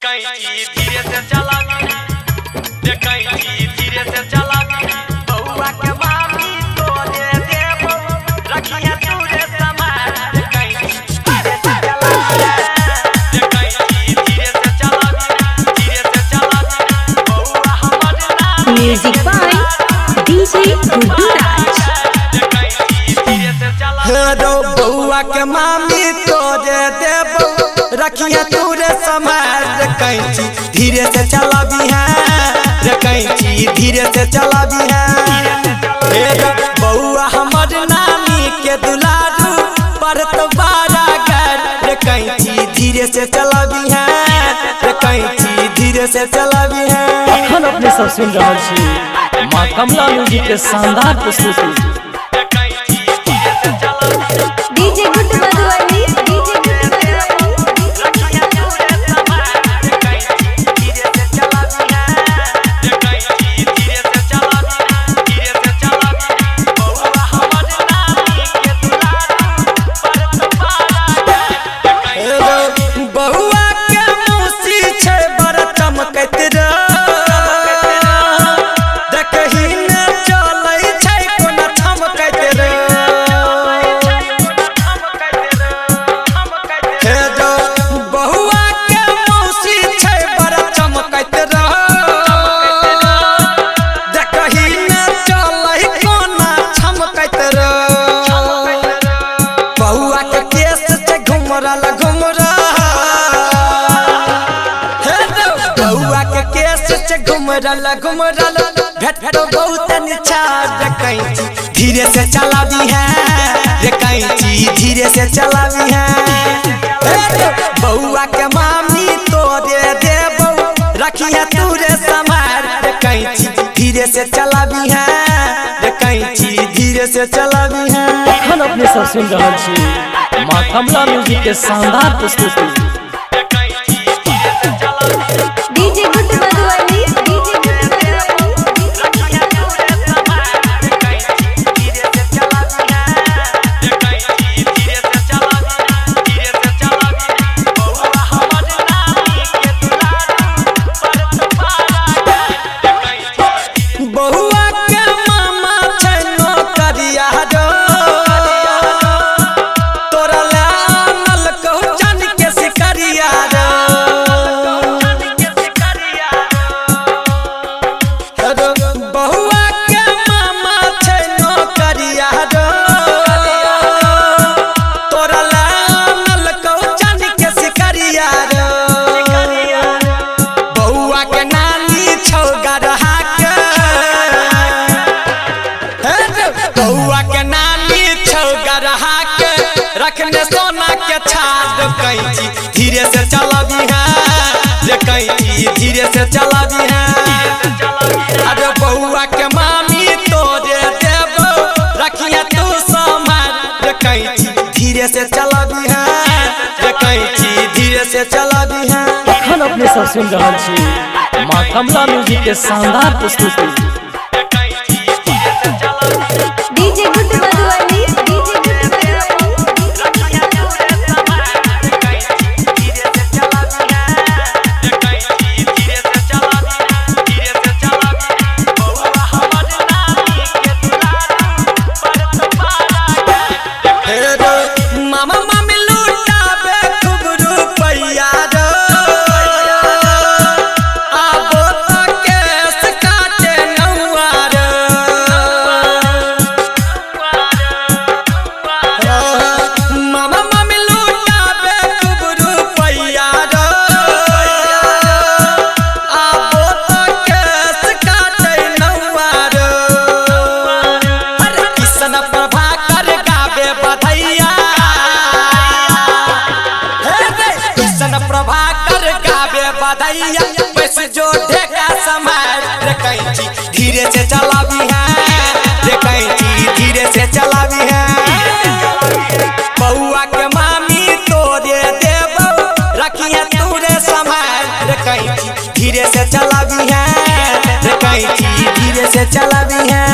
कैंची धीरे से चला दे, कैंची धीरे से चला बउआ के मामी तो दे देबो रखिया तूरे समाज। कैंची धीरे से चला दे, कैंची धीरे से चला बउआ हमर नाम। म्यूजिक बाय डीजे गुड्डू राज। हेरो बउआ के मामी तो दे देबो रखिया तूरे समाज। कैंची धीरे से चलाबी है रे, कैंची धीरे से चलाबी है। हेरो बउआ हमर नानी के दुलारू परत बारा घर रे, कैंची धीरे से चलाबी है रे, कैंची धीरे से चलाबी है। अखन अपने सब सुन रहे छी मां कमला म्यूजिक के शानदार प्रस्तुति। DJ Guddu Madhubani, DJ Guddu Madhubani. बउआ के मौसी छै बड़ चमकैत रे, देखही न चलै छै कोना चमकैत रे। हे जो बउआ के मौसी छै बड़ चमकैत रे, देखही न चलै कोना चमकैत रे। बउआ के केस छै घुमरल घुमरल, घुमरल घुमरल भेट बहुत निछाड़। कैंची धीरे से चलाबी है रे, कैंची धीरे से चलाबी है। बउआ के मामी तो दे देबो रखिया तूरे समार। कैंची धीरे से चलाबी है रे, कैंची धीरे से चलाबी है। अखन अपने सब सुन रहे छी मां कमला म्यूजिक के शानदार प्रस्तुति। DJ Guddu Madhubani, DJ Guddu Madhubani. बउआ के मामा छै नौकरिया जो, तोरा ले आनल कहू जान के शिकारिया रो। बउआ के मामा छै नौकरिया जो, तोरा ले आनल कहू जान के शिकारिया रो। बउआ के नानी छौ गरहा के, बउआ के नानी छौ गरहा के रखने सोना के छाड़। कैंची धीरे से चलाबी है रे, कैंची धीरे से चलाबी है। अरे बउआ के मामी तो दे देबो रखिया तू समार। कैंची धीरे से चलाबी है रे, कैंची धीरे से चलाबी है। अखन अपने सब सुन रहे छी मां कमला म्यूजिक के शानदार प्रस्तुति। DJ Guddu Madhubani, DJ Guddu Madhubani. मामा मामी लूटाबे खूब रुपैया रो, आबो तो केस काटे नौआ रो। मामा मामी लूटाबे खूब रुपैया रो, आबो तो केस काटे नौआ रो। अरे किसन प्रभाकर गाबे बधैया, किसन प्रभाकर गाबे बधैया। बस जो ढेका समार रे, कैंची धीरे से चलाबी है रे, कैंची धीरे से चलाबी है। बउआ के मामी तो दे देबो रखिया तूरे समार। कैंची धीरे से चलाबी है रे, कैंची धीरे से चलाबी है।